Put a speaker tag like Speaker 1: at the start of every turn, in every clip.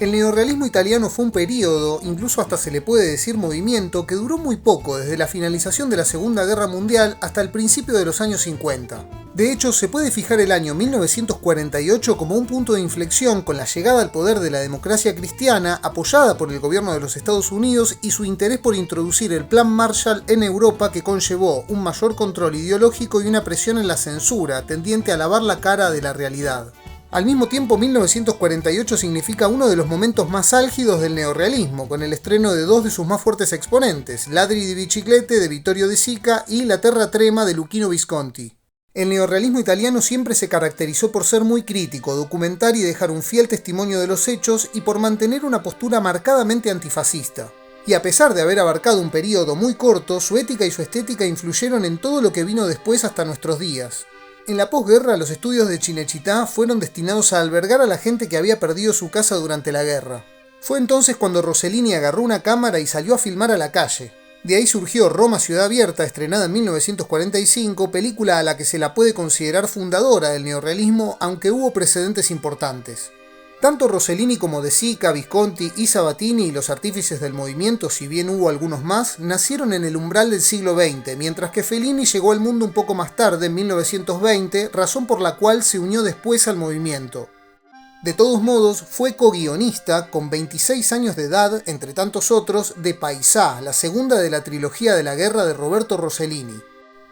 Speaker 1: El neorrealismo italiano fue un periodo, incluso hasta se le puede decir movimiento, que duró muy poco, desde la finalización de la Segunda Guerra Mundial hasta el principio de los años 50. De hecho, se puede fijar el año 1948 como un punto de inflexión con la llegada al poder de la democracia cristiana, apoyada por el gobierno de los Estados Unidos, y su interés por introducir el Plan Marshall en Europa, que conllevó un mayor control ideológico y una presión en la censura, tendiente a lavar la cara de la realidad. Al mismo tiempo, 1948 significa uno de los momentos más álgidos del neorrealismo, con el estreno de dos de sus más fuertes exponentes, Ladri di biciclette de Vittorio De Sica y La terra trema de Luchino Visconti. El neorrealismo italiano siempre se caracterizó por ser muy crítico, documentar y dejar un fiel testimonio de los hechos, y por mantener una postura marcadamente antifascista. Y a pesar de haber abarcado un periodo muy corto, su ética y su estética influyeron en todo lo que vino después hasta nuestros días. En la posguerra, los estudios de Cinecittà fueron destinados a albergar a la gente que había perdido su casa durante la guerra. Fue entonces cuando Rossellini agarró una cámara y salió a filmar a la calle. De ahí surgió Roma Ciudad Abierta, estrenada en 1945, película a la que se la puede considerar fundadora del neorrealismo, aunque hubo precedentes importantes. Tanto Rossellini como De Sica, Visconti y Sabatini y los artífices del movimiento, si bien hubo algunos más, nacieron en el umbral del siglo XX, mientras que Fellini llegó al mundo un poco más tarde, en 1920, razón por la cual se unió después al movimiento. De todos modos, fue co-guionista, con 26 años de edad, entre tantos otros, de Paisà, la segunda de la trilogía de la guerra de Roberto Rossellini.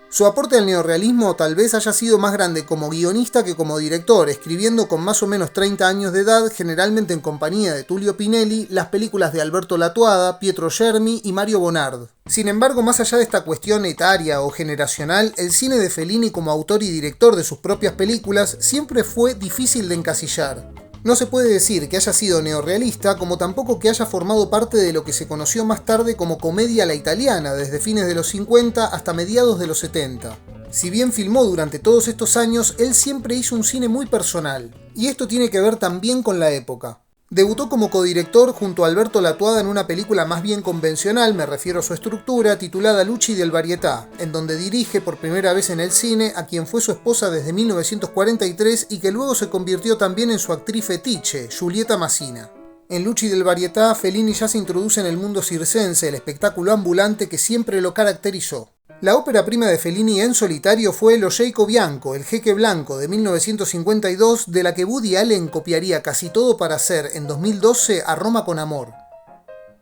Speaker 1: Su aporte al neorrealismo tal vez haya sido más grande como guionista que como director, escribiendo con más o menos 30 años de edad, generalmente en compañía de Tullio Pinelli, las películas de Alberto Lattuada, Pietro Germi y Mario Bonard. Sin embargo, más allá de esta cuestión etaria o generacional, el cine de Fellini como autor y director de sus propias películas siempre fue difícil de encasillar. No se puede decir que haya sido neorrealista, como tampoco que haya formado parte de lo que se conoció más tarde como comedia a la italiana, desde fines de los 50 hasta mediados de los 70. Si bien filmó durante todos estos años, él siempre hizo un cine muy personal, y esto tiene que ver también con la época. Debutó como codirector junto a Alberto Lattuada en una película más bien convencional, me refiero a su estructura, titulada Luci del Varietà, en donde dirige por primera vez en el cine a quien fue su esposa desde 1943 y que luego se convirtió también en su actriz fetiche, Giulietta Masina. En Luci del Varietà, Fellini ya se introduce en el mundo circense, el espectáculo ambulante que siempre lo caracterizó. La ópera prima de Fellini en solitario fue Lo Sceicco Bianco, el jeque blanco, de 1952, de la que Woody Allen copiaría casi todo para hacer, en 2012, A Roma con Amor.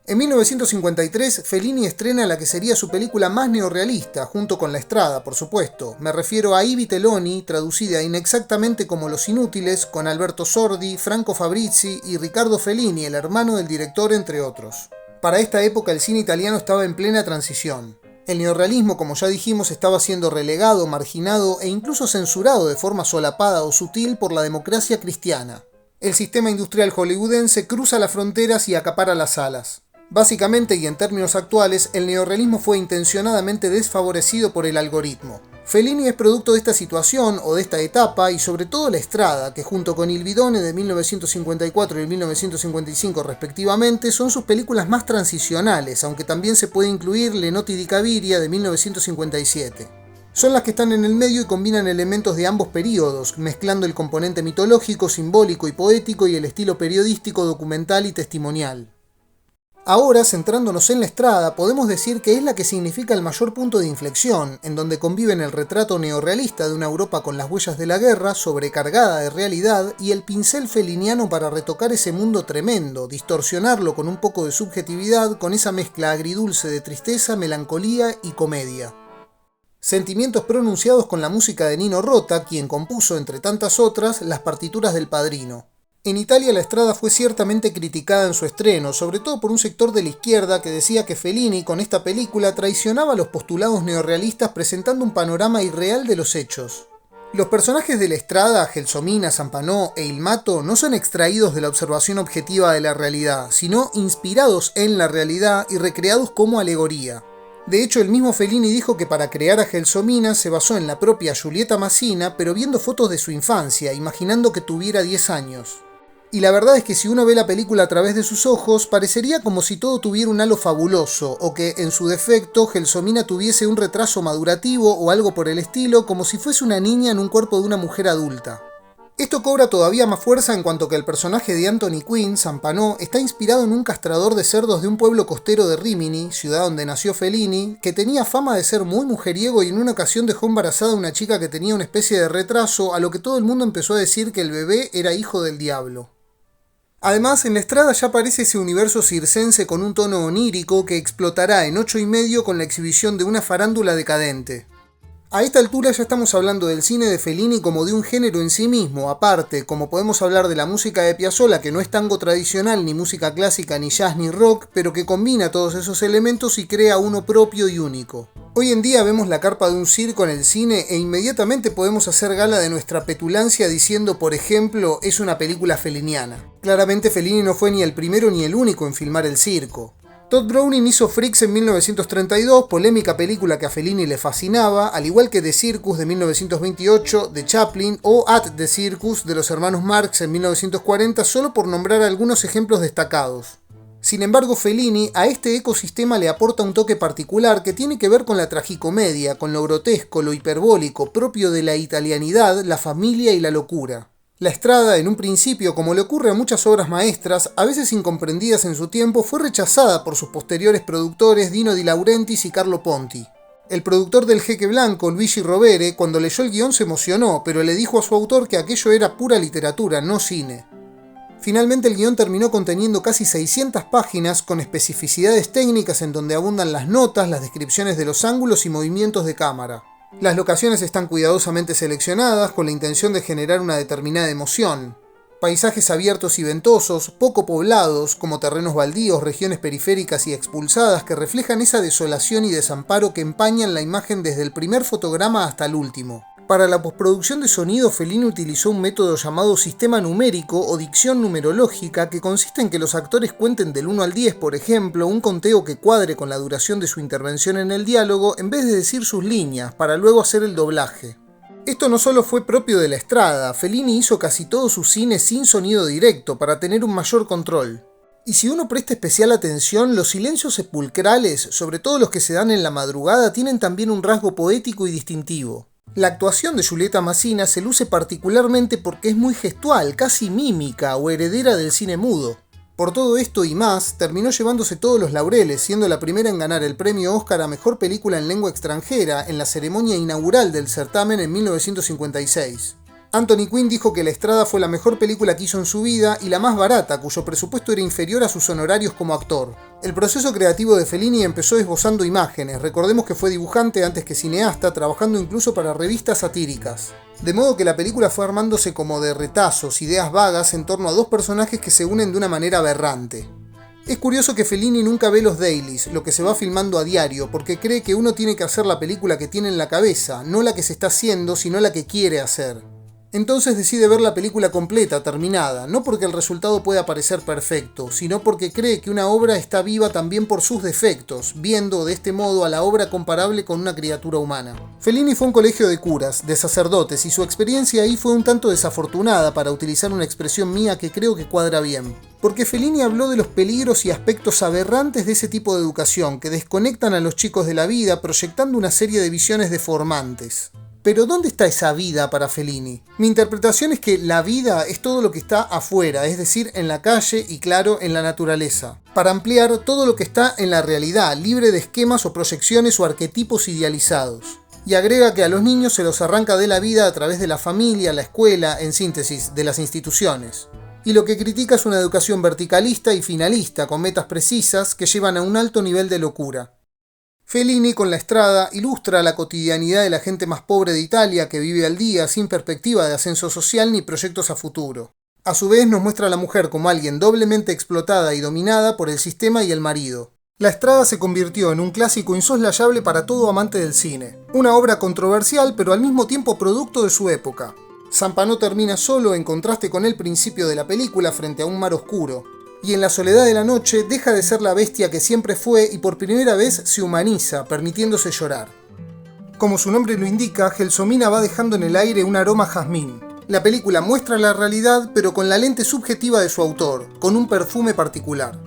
Speaker 1: En 1953, Fellini estrena la que sería su película más neorrealista, junto con La Strada, por supuesto. Me refiero a I Vitelloni, traducida inexactamente como Los Inútiles, con Alberto Sordi, Franco Fabrizi y Riccardo Fellini, el hermano del director, entre otros. Para esta época el cine italiano estaba en plena transición. El neorrealismo, como ya dijimos, estaba siendo relegado, marginado e incluso censurado de forma solapada o sutil por la democracia cristiana. El sistema industrial hollywoodense cruza las fronteras y acapara las salas. Básicamente, y en términos actuales, el neorrealismo fue intencionadamente desfavorecido por el algoritmo. Fellini es producto de esta situación o de esta etapa, y sobre todo La Strada, que junto con Il Bidone de 1954 y 1955 respectivamente son sus películas más transicionales, aunque también se puede incluir Le Noti di Caviria de 1957. Son las que están en el medio y combinan elementos de ambos periodos, mezclando el componente mitológico, simbólico y poético y el estilo periodístico, documental y testimonial. Ahora, centrándonos en La Strada, podemos decir que es la que significa el mayor punto de inflexión, en donde conviven el retrato neorrealista de una Europa con las huellas de la guerra, sobrecargada de realidad, y el pincel feliniano para retocar ese mundo tremendo, distorsionarlo con un poco de subjetividad, con esa mezcla agridulce de tristeza, melancolía y comedia. Sentimientos pronunciados con la música de Nino Rota, quien compuso, entre tantas otras, las partituras del Padrino. En Italia, La Strada fue ciertamente criticada en su estreno, sobre todo por un sector de la izquierda que decía que Fellini con esta película traicionaba los postulados neorrealistas presentando un panorama irreal de los hechos. Los personajes de La Strada, Gelsomina, Zampanò e Il Mato no son extraídos de la observación objetiva de la realidad, sino inspirados en la realidad y recreados como alegoría. De hecho, el mismo Fellini dijo que para crear a Gelsomina se basó en la propia Giulietta Masina, pero viendo fotos de su infancia, imaginando que tuviera 10 años. Y la verdad es que si uno ve la película a través de sus ojos, parecería como si todo tuviera un halo fabuloso, o que, en su defecto, Gelsomina tuviese un retraso madurativo o algo por el estilo, como si fuese una niña en un cuerpo de una mujer adulta. Esto cobra todavía más fuerza en cuanto que el personaje de Anthony Quinn, Zampano, está inspirado en un castrador de cerdos de un pueblo costero de Rimini, ciudad donde nació Fellini, que tenía fama de ser muy mujeriego y en una ocasión dejó embarazada a una chica que tenía una especie de retraso, a lo que todo el mundo empezó a decir que el bebé era hijo del diablo. Además, en la Estrada ya aparece ese universo circense con un tono onírico que explotará en 8 y medio con la exhibición de una farándula decadente. A esta altura ya estamos hablando del cine de Fellini como de un género en sí mismo, aparte, como podemos hablar de la música de Piazzolla, que no es tango tradicional, ni música clásica, ni jazz, ni rock, pero que combina todos esos elementos y crea uno propio y único. Hoy en día vemos la carpa de un circo en el cine e inmediatamente podemos hacer gala de nuestra petulancia diciendo, por ejemplo, es una película felliniana. Claramente Fellini no fue ni el primero ni el único en filmar el circo. Todd Browning hizo Freaks en 1932, polémica película que a Fellini le fascinaba, al igual que The Circus de 1928 de Chaplin o At the Circus de los hermanos Marx en 1940, solo por nombrar algunos ejemplos destacados. Sin embargo, Fellini a este ecosistema le aporta un toque particular que tiene que ver con la tragicomedia, con lo grotesco, lo hiperbólico, propio de la italianidad, la familia y la locura. La Estrada, en un principio, como le ocurre a muchas obras maestras, a veces incomprendidas en su tiempo, fue rechazada por sus posteriores productores Dino De Laurentiis y Carlo Ponti. El productor del Jeque Blanco, Luigi Rovere, cuando leyó el guión se emocionó, pero le dijo a su autor que aquello era pura literatura, no cine. Finalmente el guión terminó conteniendo casi 600 páginas con especificidades técnicas en donde abundan las notas, las descripciones de los ángulos y movimientos de cámara. Las locaciones están cuidadosamente seleccionadas con la intención de generar una determinada emoción. Paisajes abiertos y ventosos, poco poblados, como terrenos baldíos, regiones periféricas y expulsadas que reflejan esa desolación y desamparo que empañan la imagen desde el primer fotograma hasta el último. Para la postproducción de sonido, Fellini utilizó un método llamado sistema numérico o dicción numerológica que consiste en que los actores cuenten del 1 al 10, por ejemplo, un conteo que cuadre con la duración de su intervención en el diálogo en vez de decir sus líneas, para luego hacer el doblaje. Esto no solo fue propio de la Estrada, Fellini hizo casi todo su cine sin sonido directo para tener un mayor control. Y si uno presta especial atención, los silencios sepulcrales, sobre todo los que se dan en la madrugada, tienen también un rasgo poético y distintivo. La actuación de Giulietta Masina se luce particularmente porque es muy gestual, casi mímica o heredera del cine mudo. Por todo esto y más, terminó llevándose todos los laureles, siendo la primera en ganar el premio Oscar a Mejor Película en Lengua Extranjera en la ceremonia inaugural del certamen en 1956. Anthony Quinn dijo que La Estrada fue la mejor película que hizo en su vida y la más barata, cuyo presupuesto era inferior a sus honorarios como actor. El proceso creativo de Fellini empezó esbozando imágenes, recordemos que fue dibujante antes que cineasta, trabajando incluso para revistas satíricas. De modo que la película fue armándose como de retazos, ideas vagas en torno a dos personajes que se unen de una manera aberrante. Es curioso que Fellini nunca ve los dailies, lo que se va filmando a diario, porque cree que uno tiene que hacer la película que tiene en la cabeza, no la que se está haciendo, sino la que quiere hacer. Entonces decide ver la película completa, terminada, no porque el resultado pueda parecer perfecto, sino porque cree que una obra está viva también por sus defectos, viendo de este modo a la obra comparable con una criatura humana. Fellini fue un colegio de curas, de sacerdotes, y su experiencia ahí fue un tanto desafortunada, para utilizar una expresión mía que creo que cuadra bien. Porque Fellini habló de los peligros y aspectos aberrantes de ese tipo de educación, que desconectan a los chicos de la vida, proyectando una serie de visiones deformantes. Pero ¿dónde está esa vida para Fellini? Mi interpretación es que la vida es todo lo que está afuera, es decir, en la calle y claro, en la naturaleza. Para ampliar, todo lo que está en la realidad, libre de esquemas o proyecciones o arquetipos idealizados. Y agrega que a los niños se los arranca de la vida a través de la familia, la escuela, en síntesis, de las instituciones. Y lo que critica es una educación verticalista y finalista, con metas precisas que llevan a un alto nivel de locura. Fellini, con La Estrada, ilustra la cotidianidad de la gente más pobre de Italia que vive al día sin perspectiva de ascenso social ni proyectos a futuro. A su vez nos muestra a la mujer como alguien doblemente explotada y dominada por el sistema y el marido. La Estrada se convirtió en un clásico insoslayable para todo amante del cine. Una obra controversial pero al mismo tiempo producto de su época. Zampano termina solo en contraste con el principio de la película frente a un mar oscuro. Y en la soledad de la noche deja de ser la bestia que siempre fue y por primera vez se humaniza, permitiéndose llorar. Como su nombre lo indica, Gelsomina va dejando en el aire un aroma a jazmín. La película muestra la realidad, pero con la lente subjetiva de su autor, con un perfume particular.